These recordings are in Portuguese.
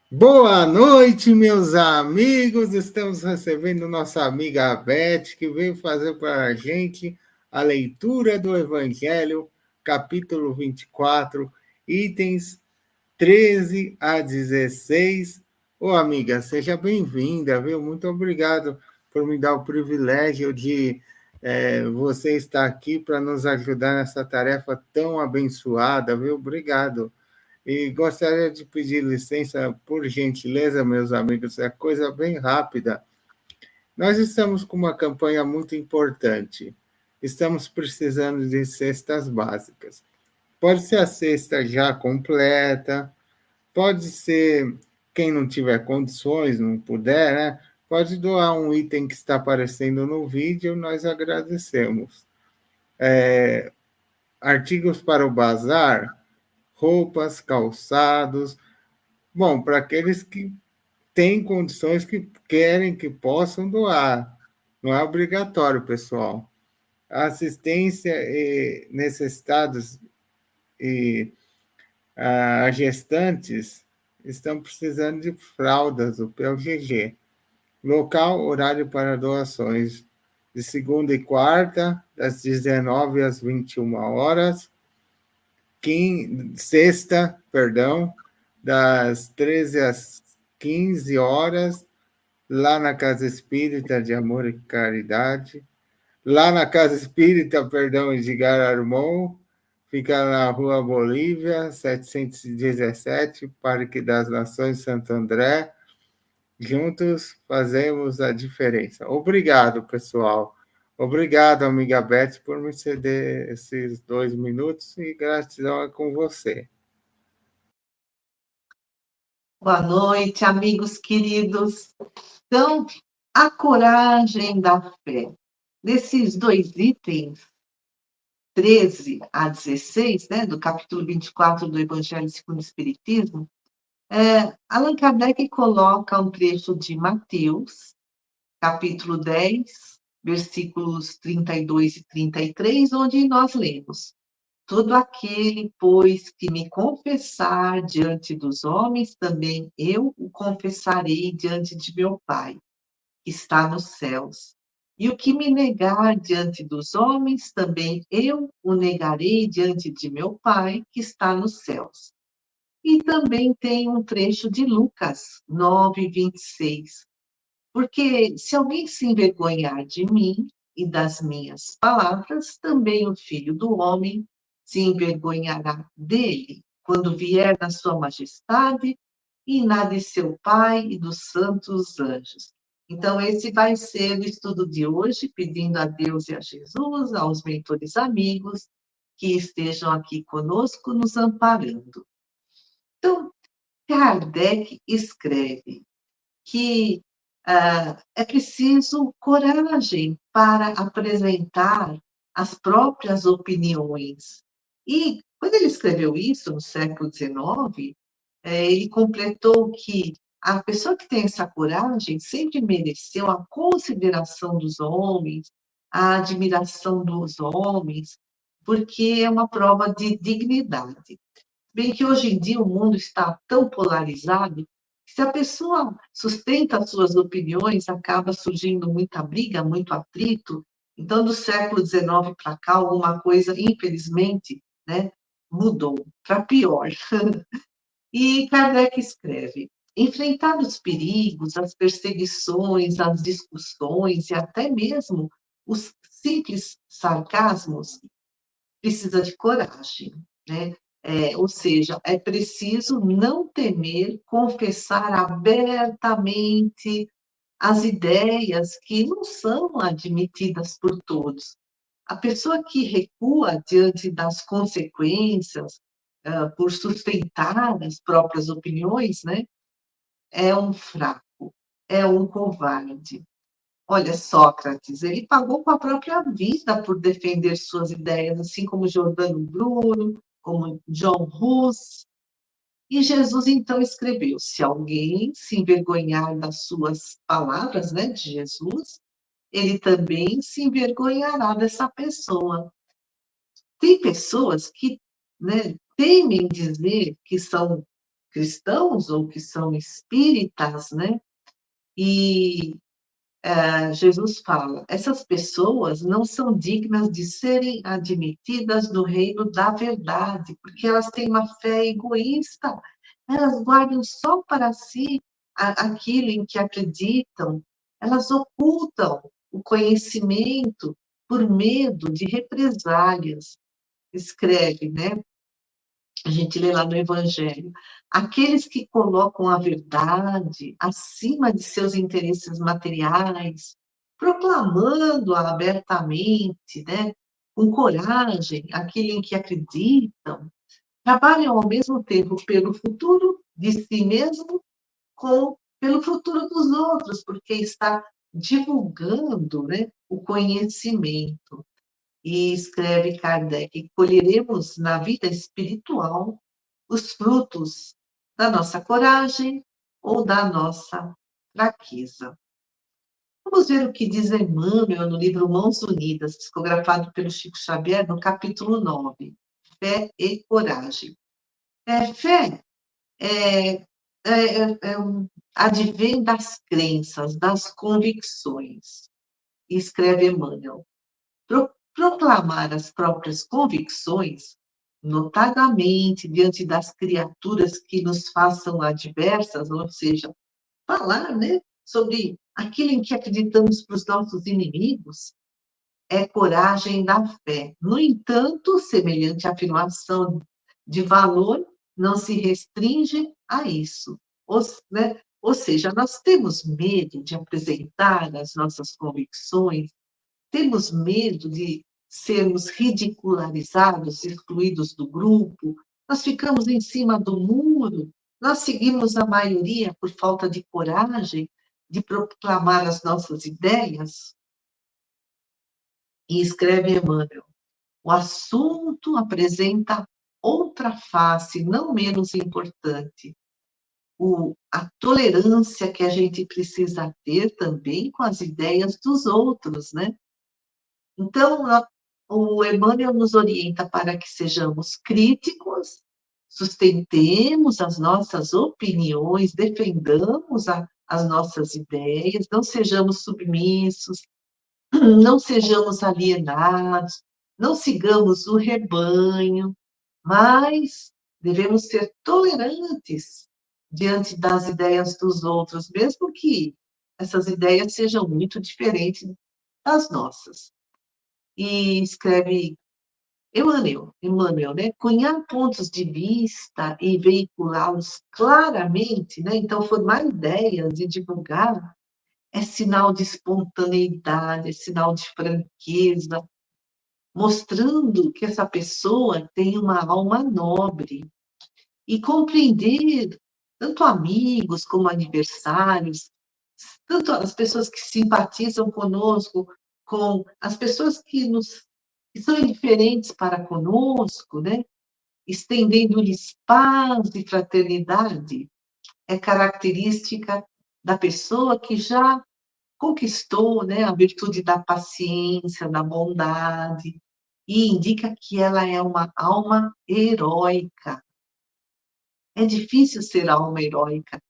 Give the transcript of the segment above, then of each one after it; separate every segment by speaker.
Speaker 1: Boa noite, meus amigos. Estamos recebendo nossa amiga Beth, que veio fazer para a gente a leitura do Evangelho, capítulo 24, itens 13 a 16. Ô, amiga, seja bem-vinda, viu? Muito obrigado por me dar o privilégio de você estar aqui para nos ajudar nessa tarefa tão abençoada, viu? Obrigado. E gostaria de pedir licença, por gentileza, meus amigos, é coisa bem rápida. Nós estamos com uma campanha muito importante. Estamos precisando de cestas básicas. Pode ser a cesta já completa, pode ser quem não tiver condições, não puder, né? Pode doar um item que está aparecendo no vídeo, nós agradecemos. Artigos para o bazar, roupas, calçados. Bom, para aqueles que têm condições que querem, que possam doar. Não é obrigatório, pessoal. A assistência e necessitados e a gestantes estão precisando de fraldas, o PUGG. Local, horário para doações, de segunda e quarta, das 19 às 21 horas. Sexta, perdão, das 13 às 15 horas, lá na Casa Espírita de Amor e Caridade, lá na Casa Espírita, perdão, Edgar Armon, fica na Rua Bolívia, 717, Parque das Nações, Santo André. Juntos fazemos a diferença. Obrigado, pessoal. Obrigado, amiga Beth, por me ceder esses 2 minutos e gratidão é com você.
Speaker 2: Boa noite, amigos queridos. Então, a coragem da fé. Nesses dois itens, 13 a 16, né, do capítulo 24 do Evangelho segundo o Espiritismo, Allan Kardec coloca um trecho de Mateus, capítulo 10, versículos 32 e 33, onde nós lemos: todo aquele, pois, que me confessar diante dos homens, também eu o confessarei diante de meu Pai, que está nos céus. E o que me negar diante dos homens, também eu o negarei diante de meu Pai, que está nos céus. E também tem um trecho de Lucas 9, 26. Porque se alguém se envergonhar de mim e das minhas palavras, também o Filho do Homem se envergonhará dele, quando vier na sua majestade e na de seu Pai e dos santos anjos. Então, esse vai ser o estudo de hoje, pedindo a Deus e a Jesus, aos mentores amigos, que estejam aqui conosco, nos amparando. Então, Kardec escreve que é preciso coragem para apresentar as próprias opiniões. E, quando ele escreveu isso, no século XIX, ele completou que a pessoa que tem essa coragem sempre mereceu a consideração dos homens, a admiração dos homens, porque é uma prova de dignidade. Bem que hoje em dia o mundo está tão polarizado que se a pessoa sustenta as suas opiniões, acaba surgindo muita briga, muito atrito. Então, do século XIX para cá, alguma coisa, infelizmente, né, mudou para pior. E Kardec escreve: enfrentar os perigos, as perseguições, as discussões e até mesmo os simples sarcasmos precisa de coragem, né? Ou seja, é preciso não temer confessar abertamente as ideias que não são admitidas por todos. A pessoa que recua diante das consequências, por sustentar as próprias opiniões, né, é um fraco, é um covarde. Olha, Sócrates, ele pagou com a própria vida por defender suas ideias, assim como Giordano Bruno, como John Hus. E Jesus, então, escreveu: se alguém se envergonhar das suas palavras, né, de Jesus, ele também se envergonhará dessa pessoa. Tem pessoas que, né, temem dizer que são cristãos ou que são espíritas, né? E Jesus fala, essas pessoas não são dignas de serem admitidas no reino da verdade, porque elas têm uma fé egoísta, elas guardam só para si aquilo em que acreditam, elas ocultam o conhecimento por medo de represálias. Escreve, né? A gente lê lá no Evangelho, aqueles que colocam a verdade acima de seus interesses materiais, proclamando-a abertamente, né, com coragem, aquilo em que acreditam, trabalham ao mesmo tempo pelo futuro de si mesmo, como pelo futuro dos outros, porque está divulgando, né, o conhecimento. E escreve Kardec, colheremos na vida espiritual os frutos da nossa coragem ou da nossa fraqueza. Vamos ver o que diz Emmanuel no livro Mãos Unidas, psicografado pelo Chico Xavier, no capítulo 9, Fé e Coragem. Fé advém das crenças, das convicções, escreve Emmanuel. Proclamar as próprias convicções, notadamente diante das criaturas que nos façam adversas, ou seja, falar, né, sobre aquilo em que acreditamos para os nossos inimigos, é coragem da fé. No entanto, semelhante afirmação de valor não se restringe a isso. Ou seja, nós temos medo de apresentar as nossas convicções, temos medo de sermos ridicularizados, excluídos do grupo, nós ficamos em cima do muro, nós seguimos a maioria por falta de coragem de proclamar as nossas ideias. E escreve Emmanuel, o assunto apresenta outra face, não menos importante, a tolerância que a gente precisa ter também com as ideias dos outros, né? Então, o Emmanuel nos orienta para que sejamos críticos, sustentemos as nossas opiniões, defendamos as nossas ideias, não sejamos submissos, não sejamos alienados, não sigamos o rebanho, mas devemos ser tolerantes diante das ideias dos outros, mesmo que essas ideias sejam muito diferentes das nossas. E escreve Emmanuel, né? Cunhar pontos de vista e veiculá-los claramente, né? Então, formar ideias e divulgar é sinal de espontaneidade, é sinal de franqueza, mostrando que essa pessoa tem uma alma nobre. E compreender tanto amigos como adversários, tanto as pessoas que simpatizam conosco, com as pessoas que são indiferentes para conosco, né? Estendendo-lhes paz e fraternidade, é característica da pessoa que já conquistou, né, a virtude da paciência, da bondade, e indica que ela é uma alma heróica. É difícil ser alma heróica,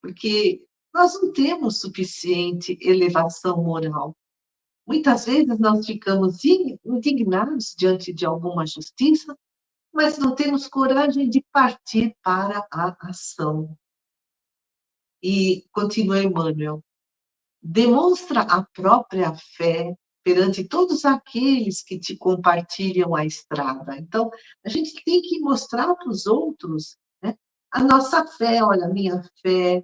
Speaker 2: porque nós não temos suficiente elevação moral. Muitas vezes nós ficamos indignados diante de alguma justiça, mas não temos coragem de partir para a ação. E continua Emmanuel, demonstra a própria fé perante todos aqueles que te compartilham a estrada. Então, a gente tem que mostrar para os outros, né, a nossa fé. Olha, a minha fé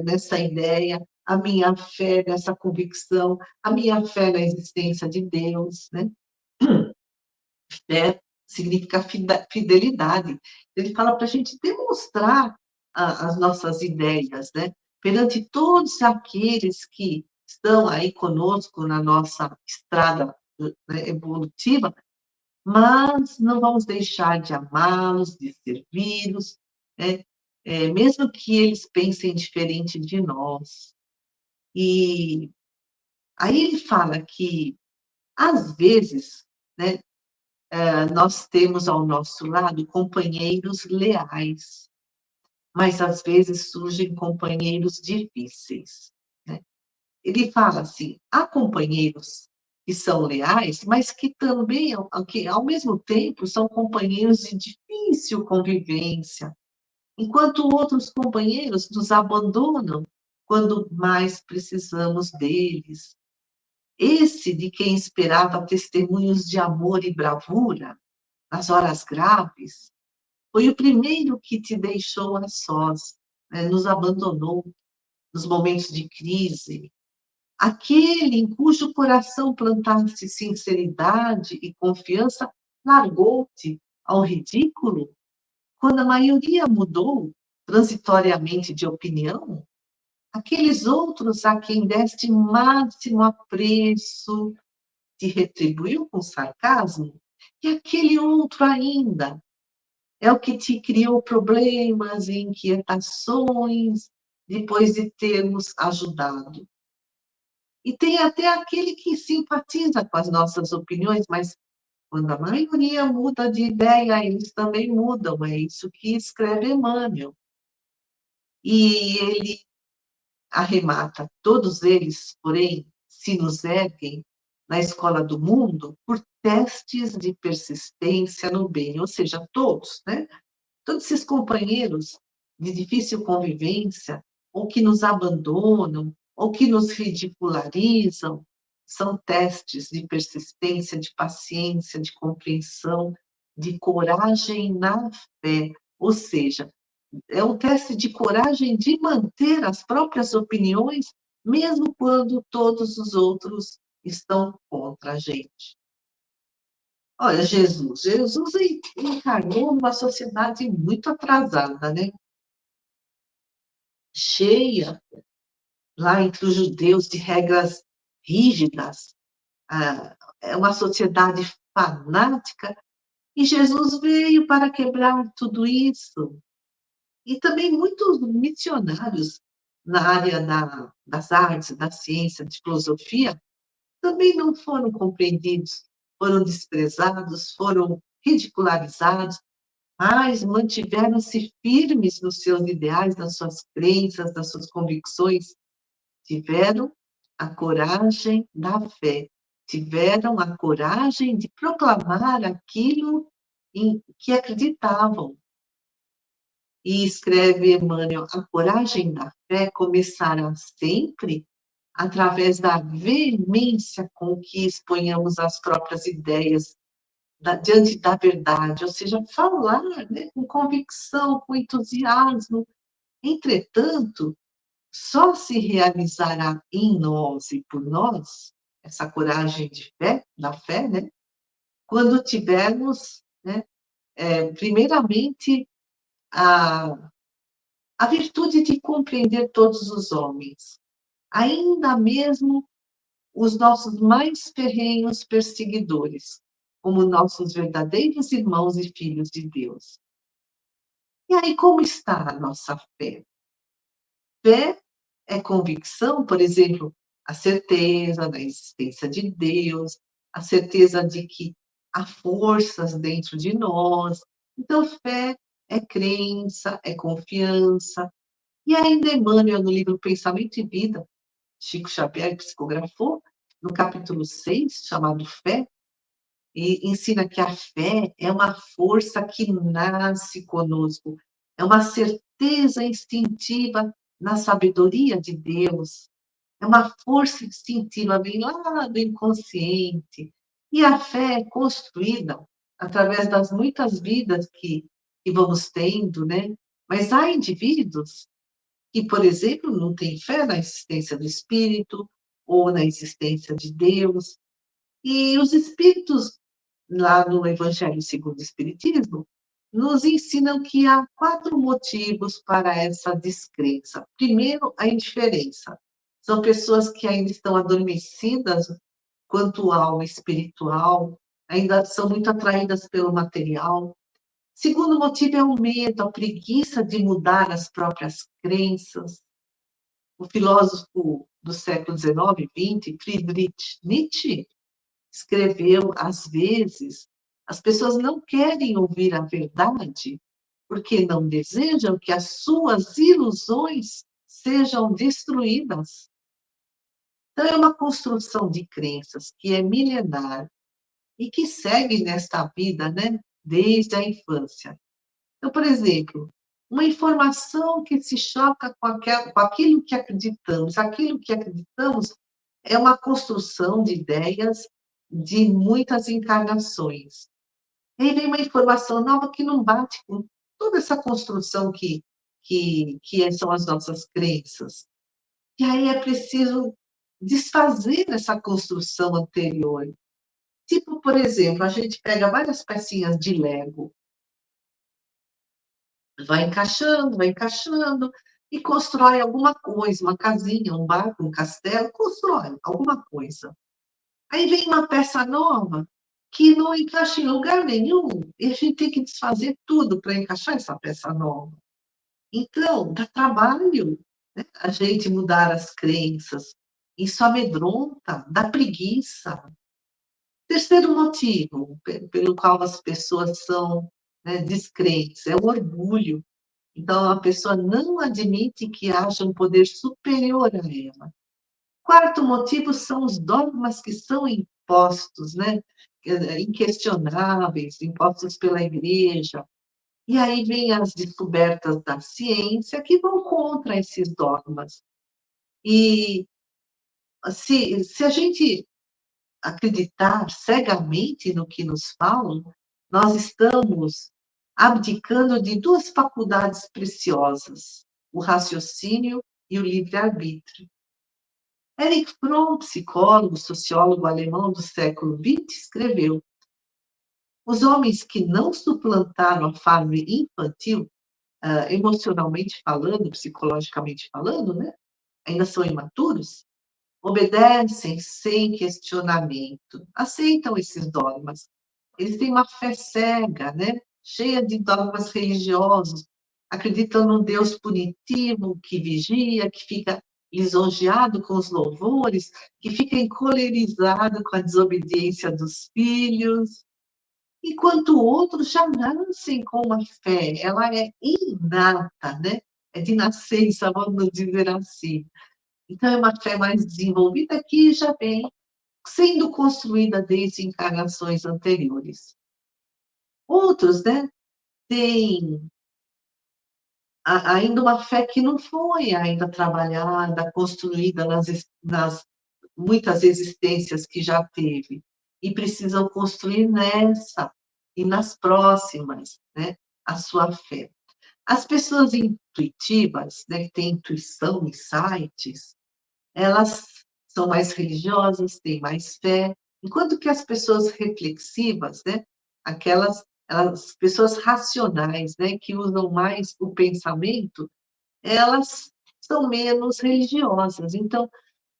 Speaker 2: nessa ideia, a minha fé nessa convicção, a minha fé na existência de Deus, né? Fé significa fidelidade. Ele fala para a gente demonstrar as nossas ideias, né? Perante todos aqueles que estão aí conosco na nossa estrada, né, evolutiva, mas não vamos deixar de amá-los, de servi-los, né? Mesmo que eles pensem diferente de nós. E aí ele fala que, às vezes, né, nós temos ao nosso lado companheiros leais, mas às vezes surgem companheiros difíceis, né? Ele fala assim: há companheiros que são leais, mas que também, que ao mesmo tempo, são companheiros de difícil convivência, enquanto outros companheiros nos abandonam quando mais precisamos deles. Esse de quem esperava testemunhos de amor e bravura nas horas graves, foi o primeiro que te deixou a sós, né? Nos abandonou nos momentos de crise. Aquele em cujo coração plantaste sinceridade e confiança, largou-te ao ridículo quando a maioria mudou transitoriamente de opinião. Aqueles outros a quem deste máximo apreço te retribuiu com sarcasmo, e aquele outro ainda é o que te criou problemas e inquietações depois de termos ajudado. E tem até aquele que simpatiza com as nossas opiniões, mas quando a maioria muda de ideia, eles também mudam. É isso que escreve Emmanuel. E ele arremata: todos eles, porém, se nos erguem na escola do mundo por testes de persistência no bem, ou seja, todos, né? Todos esses companheiros de difícil convivência, ou que nos abandonam, ou que nos ridicularizam, são testes de persistência, de paciência, de compreensão, de coragem na fé. Ou seja, é um teste de coragem de manter as próprias opiniões, mesmo quando todos os outros estão contra a gente. Olha, Jesus encarnou numa sociedade muito atrasada, né? Cheia, lá entre os judeus, de regras rígidas. É uma sociedade fanática, e Jesus veio para quebrar tudo isso. E também muitos missionários na área das artes, da ciência, de filosofia, também não foram compreendidos, foram desprezados, foram ridicularizados, mas mantiveram-se firmes nos seus ideais, nas suas crenças, nas suas convicções, tiveram a coragem da fé, tiveram a coragem de proclamar aquilo em que acreditavam. E escreve Emmanuel: a coragem da fé começará sempre através da veemência com que exponhamos as próprias ideias diante da verdade, ou seja, falar, né, com convicção, com entusiasmo. Entretanto, só se realizará em nós e por nós essa coragem de fé, da fé, né, quando tivermos, né, primeiramente, a, a virtude de compreender todos os homens, ainda mesmo os nossos mais ferrenhos perseguidores, como nossos verdadeiros irmãos e filhos de Deus. E aí, como está a nossa fé? Fé é convicção, por exemplo, a certeza da existência de Deus, a certeza de que há forças dentro de nós. Então, fé é crença, é confiança. E ainda Emmanuel, no livro Pensamento e Vida, Chico Xavier psicografou, no capítulo 6, chamado Fé, e ensina que a fé é uma força que nasce conosco, é uma certeza instintiva na sabedoria de Deus, é uma força instintiva, vem lá do inconsciente. E a fé é construída através das muitas vidas que vamos tendo, né? Mas há indivíduos que, por exemplo, não têm fé na existência do espírito ou na existência de Deus. E os espíritos, lá no Evangelho segundo o Espiritismo, nos ensinam que há 4 motivos para essa descrença. Primeiro, a indiferença. São pessoas que ainda estão adormecidas quanto ao espiritual, ainda são muito atraídas pelo material. Segundo motivo é o medo, a preguiça de mudar as próprias crenças. O filósofo do século XIX, XX, Friedrich Nietzsche, escreveu: às vezes, as pessoas não querem ouvir a verdade porque não desejam que as suas ilusões sejam destruídas. Então, é uma construção de crenças que é milenar e que segue nesta vida, né, desde a infância. Então, por exemplo, uma informação que se choca com aquilo que acreditamos. Aquilo que acreditamos é uma construção de ideias de muitas encarnações. E aí vem uma informação nova que não bate com toda essa construção que são as nossas crenças. E aí é preciso desfazer essa construção anterior. Tipo, por exemplo, a gente pega várias pecinhas de Lego, vai encaixando e constrói alguma coisa, uma casinha, um barco, um castelo, constrói alguma coisa. Aí vem uma peça nova que não encaixa em lugar nenhum e a gente tem que desfazer tudo para encaixar essa peça nova. Então, dá trabalho, né, a gente mudar as crenças. Isso amedronta, dá preguiça. Terceiro motivo pelo qual as pessoas são, né, descrentes é o orgulho. Então, a pessoa não admite que haja um poder superior a ela. Quarto motivo são os dogmas que são impostos, né? Inquestionáveis, impostos pela igreja. E aí vem as descobertas da ciência que vão contra esses dogmas. E se a gente acreditar cegamente no que nos falam, nós estamos abdicando de duas faculdades preciosas, o raciocínio e o livre-arbítrio. Erich Fromm, psicólogo, sociólogo alemão do século XX, escreveu: os homens que não suplantaram a fase infantil, emocionalmente falando, psicologicamente falando, né, ainda são imaturos, obedecem sem questionamento, aceitam esses dogmas. Eles têm uma fé cega, né? Cheia de dogmas religiosos, acreditam num Deus punitivo que vigia, que fica lisonjeado com os louvores, que fica encolerizado com a desobediência dos filhos, enquanto outros já nascem com uma fé, ela é inata, né? É de nascença, vamos dizer assim. Então, é uma fé mais desenvolvida que já vem sendo construída desde encarnações anteriores. Outros, né, têm ainda uma fé que não foi ainda trabalhada, construída nas muitas existências que já teve, e precisam construir nessa e nas próximas, né, a sua fé. As pessoas intuitivas, né, que têm intuição, insights, elas são mais religiosas, têm mais fé, enquanto que as pessoas reflexivas, né, as pessoas racionais, né, que usam mais o pensamento, elas são menos religiosas. Então,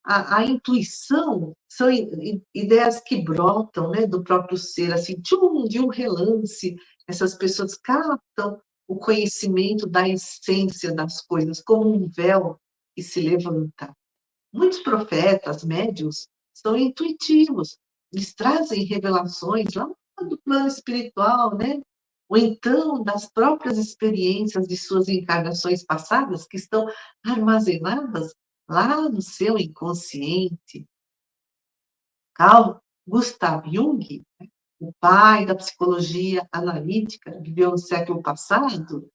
Speaker 2: a intuição são ideias que brotam, né, do próprio ser, assim, tchum, de um relance. Essas pessoas captam o conhecimento da essência das coisas, como um véu que se levanta. Muitos profetas, médiuns, são intuitivos, eles trazem revelações lá do plano espiritual, né? Ou então das próprias experiências de suas encarnações passadas, que estão armazenadas lá no seu inconsciente. Carl Gustav Jung, o pai da psicologia analítica, viveu no século passado,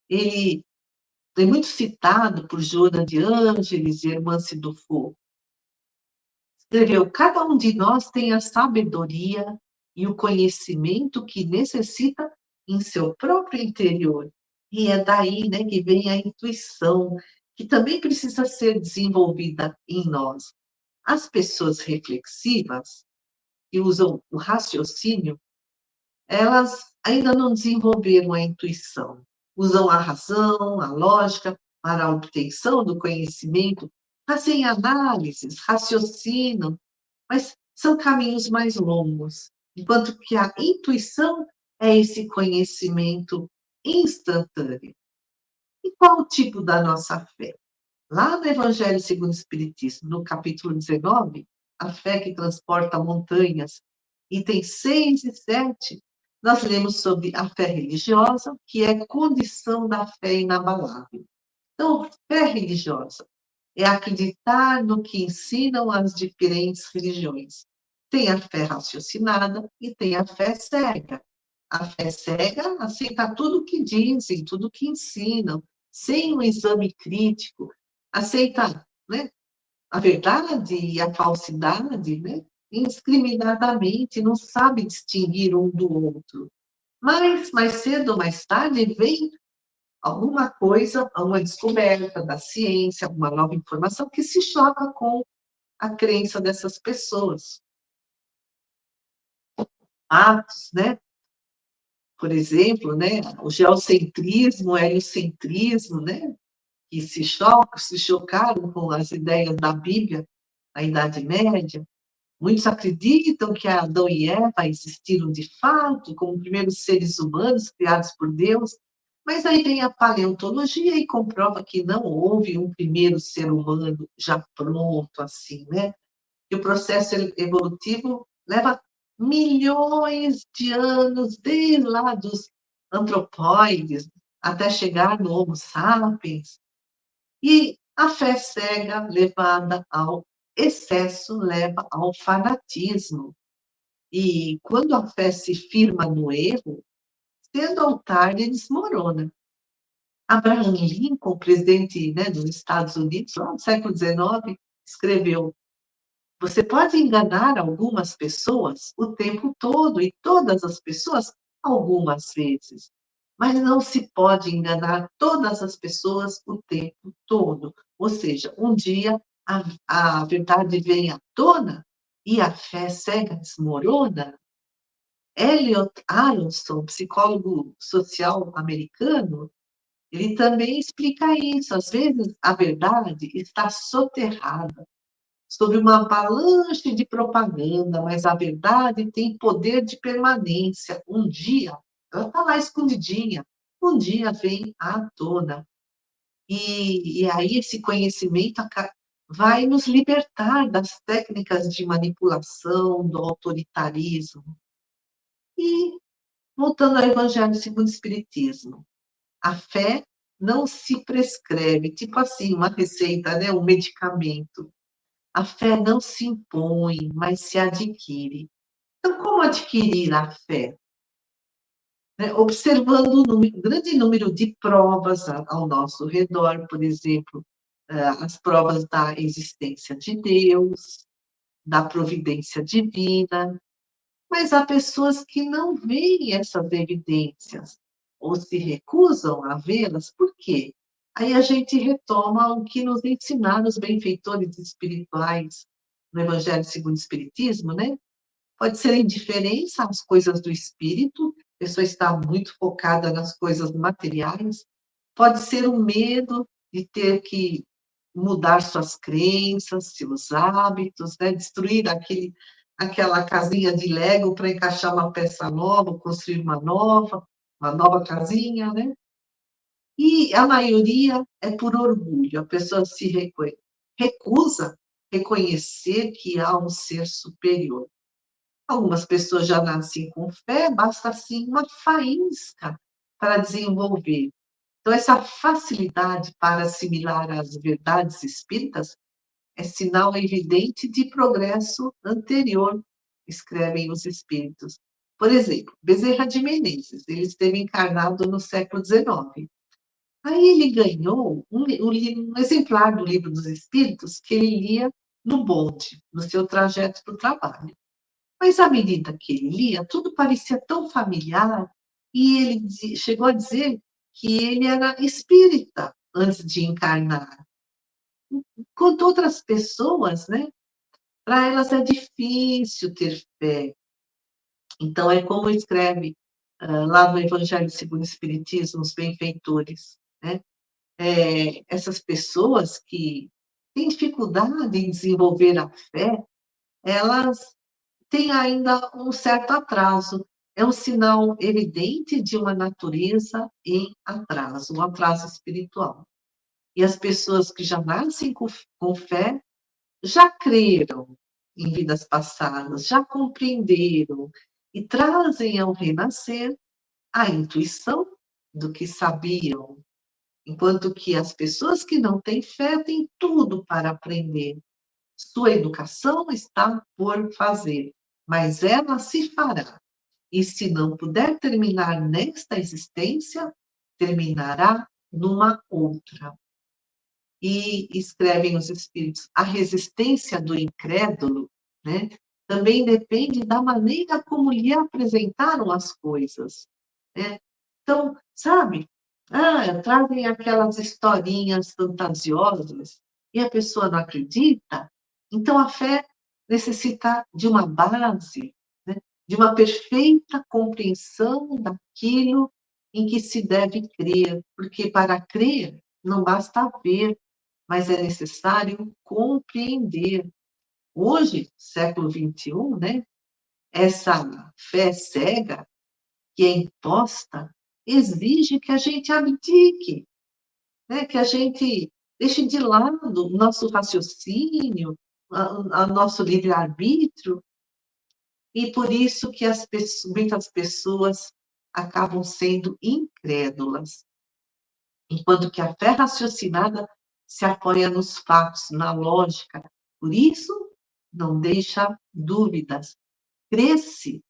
Speaker 2: ele é muito citado por Joana de Ângeles e Hermance Dufour. Escreveu: cada um de nós tem a sabedoria e o conhecimento que necessita em seu próprio interior. E é daí, né, que vem a intuição, que também precisa ser desenvolvida em nós. As pessoas reflexivas, que usam o raciocínio, elas ainda não desenvolveram a intuição. Usam a razão, a lógica, para a obtenção do conhecimento, fazem análises, raciocinam, mas são caminhos mais longos, enquanto que a intuição é esse conhecimento instantâneo. E qual o tipo da nossa fé? Lá no Evangelho segundo o Espiritismo, no capítulo 19, a fé que transporta montanhas, itens 6 e 7, nós lemos sobre a fé religiosa, que é condição da fé inabalável. Então, fé religiosa é acreditar no que ensinam as diferentes religiões. Tem a fé raciocinada e tem a fé cega. A fé cega aceita tudo que dizem, tudo que ensinam, sem um exame crítico, aceita, né, a verdade e a falsidade, né, indiscriminadamente, não sabe distinguir um do outro. Mas, mais cedo ou mais tarde, vem alguma coisa, uma descoberta da ciência, uma nova informação que se choca com a crença dessas pessoas. Atos, né? Por exemplo, né? O geocentrismo, o heliocentrismo, né? Que se chocaram com as ideias da Bíblia na Idade Média. Muitos acreditam que Adão e Eva existiram de fato como primeiros seres humanos criados por Deus, mas aí vem a paleontologia e comprova que não houve um primeiro ser humano já pronto assim, né? E o processo evolutivo leva milhões de anos, desde lá dos antropóides até chegar no Homo sapiens. E a fé cega, levada ao excesso, leva ao fanatismo. E quando a fé se firma no erro, cedo ou tarde desmorona. Abraham Lincoln, presidente, né, dos Estados Unidos, lá no século XIX, escreveu: você pode enganar algumas pessoas o tempo todo, e todas as pessoas algumas vezes, mas não se pode enganar todas as pessoas o tempo todo. Ou seja, um dia a verdade vem à tona e a fé cega desmorona. Elliot Aronson, psicólogo social americano, ele também explica isso. Às vezes a verdade está soterrada sob uma avalanche de propaganda, mas a verdade tem poder de permanência. Um dia, ela está lá escondidinha, um dia vem à tona. E aí esse conhecimento vai nos libertar das técnicas de manipulação, do autoritarismo. E, voltando ao Evangelho segundo o Espiritismo, a fé não se prescreve, tipo assim, uma receita, né, um medicamento. A fé não se impõe, mas se adquire. Então, como adquirir a fé? Né? Observando um grande número de provas ao nosso redor, por exemplo, as provas da existência de Deus, da providência divina, mas há pessoas que não veem essas evidências ou se recusam a vê-las, por quê? Aí a gente retoma o que nos ensinaram os benfeitores espirituais no Evangelho segundo o Espiritismo, né? Pode ser indiferença às coisas do espírito, a pessoa está muito focada nas coisas materiais, pode ser um medo de ter que mudar suas crenças, seus hábitos, né? Destruir aquela casinha de Lego para encaixar uma peça nova, construir uma nova casinha, né? E a maioria é por orgulho, a pessoa se recusa reconhecer que há um ser superior. Algumas pessoas já nascem com fé, basta assim uma faísca para desenvolver. Então, essa facilidade para assimilar as verdades espíritas é sinal evidente de progresso anterior, escrevem os espíritos. Por exemplo, Bezerra de Menezes, ele esteve encarnado no século XIX. Aí ele ganhou um exemplar do Livro dos Espíritos que ele lia no bonde, no seu trajeto para o trabalho. Mas à medida que ele lia, tudo parecia tão familiar, e ele chegou a dizer que ele era espírita antes de encarnar. Quanto outras pessoas, né? Para elas é difícil ter fé. Então, é como escreve lá no Evangelho segundo o Espiritismo, os benfeitores, né? Essas pessoas que têm dificuldade em desenvolver a fé, elas têm ainda um certo atraso. É um sinal evidente de uma natureza em atraso, um atraso espiritual. E as pessoas que já nascem com fé já creram em vidas passadas, já compreenderam, e trazem ao renascer a intuição do que sabiam, enquanto que as pessoas que não têm fé têm tudo para aprender. Sua educação está por fazer, mas ela se fará. E se não puder terminar nesta existência, terminará numa outra. E escrevem os espíritos, a resistência do incrédulo, né, também depende da maneira como lhe apresentaram as coisas, né? Então, sabe, trazem aquelas historinhas fantasiosas e a pessoa não acredita, então a fé necessita de uma base, né, de uma perfeita compreensão daquilo em que se deve crer, porque para crer não basta ver, mas é necessário compreender. Hoje, século XXI, né, essa fé cega que é imposta exige que a gente abdique, né, que a gente deixe de lado o nosso raciocínio, o nosso livre-arbítrio, e por isso que muitas pessoas acabam sendo incrédulas, enquanto que a fé raciocinada se apoia nos fatos, na lógica. Por isso, não deixa dúvidas. Cresce,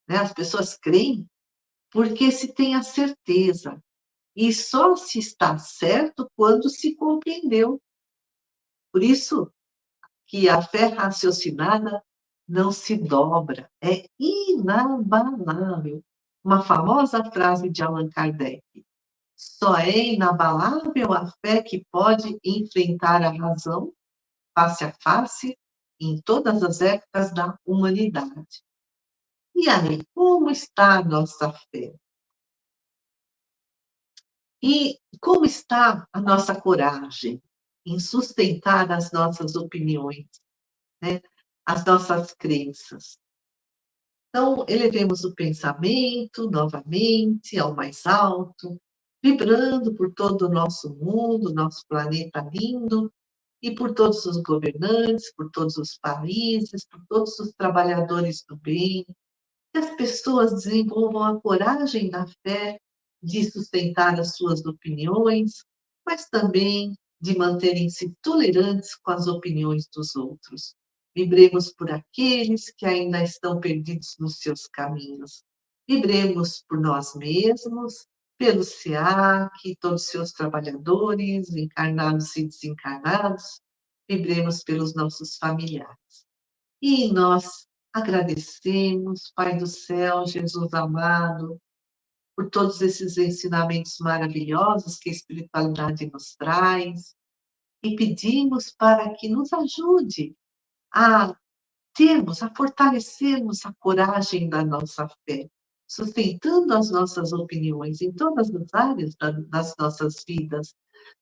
Speaker 2: né? As pessoas creem porque se tem a certeza. E só se está certo quando se compreendeu. Por isso que a fé raciocinada não se dobra, é inabalável. Uma famosa frase de Allan Kardec: só é inabalável a fé que pode enfrentar a razão face a face em todas as épocas da humanidade. E aí, como está a nossa fé? E como está a nossa coragem em sustentar as nossas opiniões, né? As nossas crenças? Então, elevemos o pensamento novamente ao mais alto, vibrando por todo o nosso mundo, nosso planeta lindo, e por todos os governantes, por todos os países, por todos os trabalhadores do bem, que as pessoas desenvolvam a coragem da fé de sustentar as suas opiniões, mas também de manterem-se tolerantes com as opiniões dos outros. Vibremos por aqueles que ainda estão perdidos nos seus caminhos. Vibremos por nós mesmos, pelo SEAC, todos os seus trabalhadores, encarnados e desencarnados. Vibremos pelos nossos familiares. E nós agradecemos, Pai do céu, Jesus amado, por todos esses ensinamentos maravilhosos que a espiritualidade nos traz, e pedimos para que nos ajude a a fortalecermos a coragem da nossa fé, sustentando as nossas opiniões em todas as áreas das nossas vidas,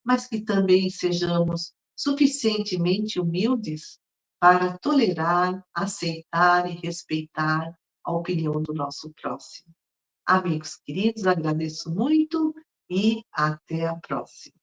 Speaker 2: mas que também sejamos suficientemente humildes para tolerar, aceitar e respeitar a opinião do nosso próximo. Amigos queridos, agradeço muito e até a próxima.